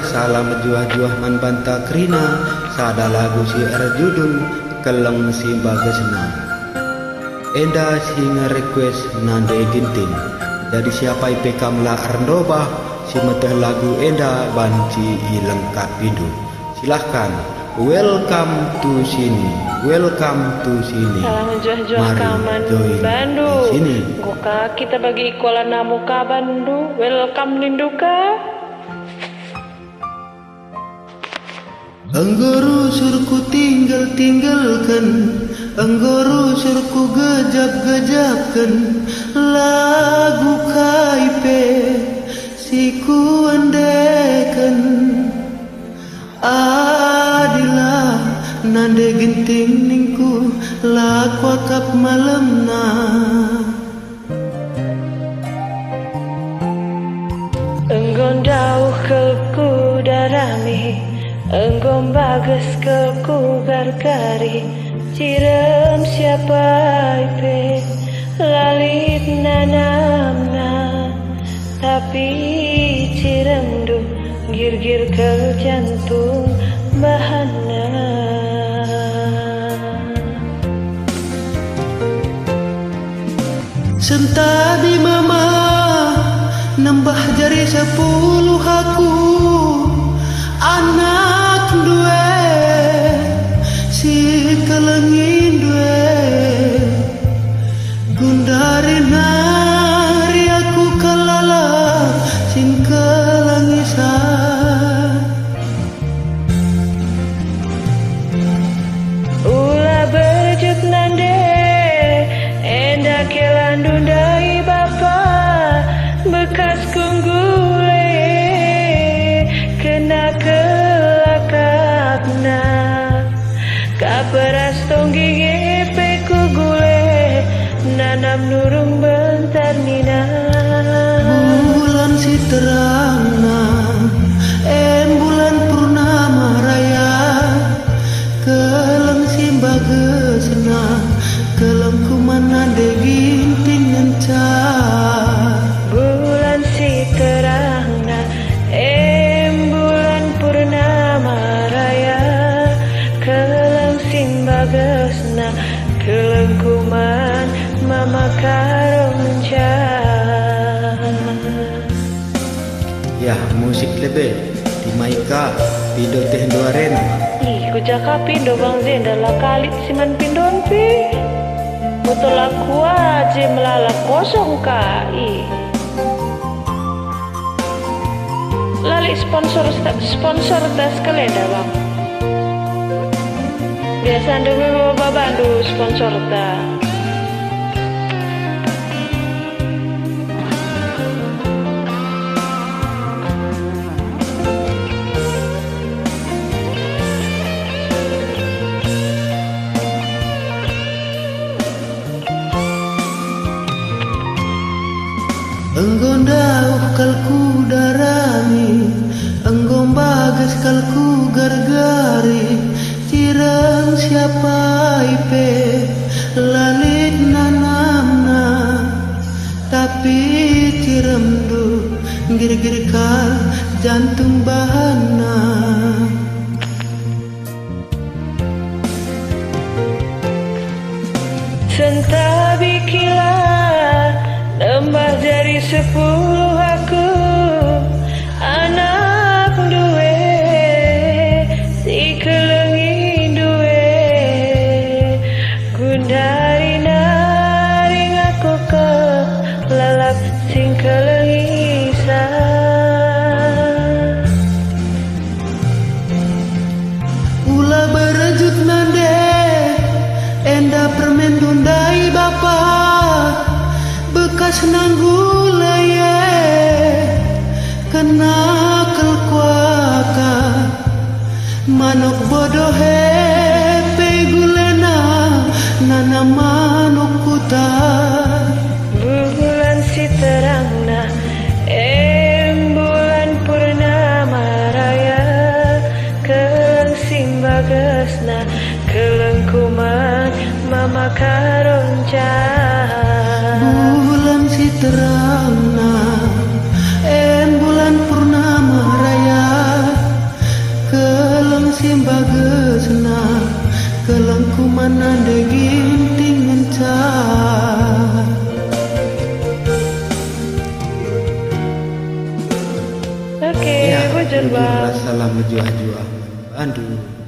Salam juah-juah man banta krina, sada lagu si erjudul keleng si bagesna. Enda si nge-request nande ginting. Jadi siapa ipekam la arndoba si meteh lagu enda banci ilengkap pindu. Silahkan, welcome to sini, welcome to sini. Salam juah-juah kaman Bandu. Goka kita bagi ikola namu ka Bandu. Welcome linduka. Anggoro surku tinggalkan, anggoro surku gejap-gejapkan, lagu kaipe siku andekan. Adilah nande genting ningku laku akap malamna. Enggon dauh kelku darami, enggon bagus kelku gargari. Cirem siapa ipe lalit nanamna, tapi cirem du gir-gir ke jantung bahana. Sentabi mama nambah jari 10 aku, anak due si kelengin due, gundari nari aku kalala sing kelangisan. Ula berjut nande enda kelandu dai bapa, bekas kunggule kena kelakapna. Kaperas tonggi gepe kugule nanam nurung bentar nina. Bulan si terangna, bulan purnama raya, keleng si bagesna, keleng kumana de ginting ngencar. Bulan si terangna, bulan purnama raya, keleng sing bagesna, keleng kuman mama karonca. Ya musik lebe di Maika pindo teh doaren. Ih kujaka pindo bang zenda lah kalit siman pindon pi. Betul aku aja melala kosong kai. Lali sponsor tas keleda bang. Biasa dulu bawa bandu sponsor ta. Enggon dauh kalku darami, enggon bagas kalku gargari. Cireng siapa ipe lalit nanamna, tapi cirem du gir-gir kal jantung bahana. Sentabi kila nambah jari 10 aku, anak due si kelengin due, gundari naring aku ke lalap sing kelengisan. Ula berejut nande enda permen dundai bapa, bekas nanggula ye kena kelkuaka. Manuk bodoh hepe gulena nana manuk kuta. Bulan si terangna, bulan purnama raya, keleng sing bagesna, keleng kuman mama karonca. Bulan si terangna, bulan purnama raya, Kelengku manande ginting ngencah. Oke, Ya, bujur bujur bang. salam juah-juah. Aduh.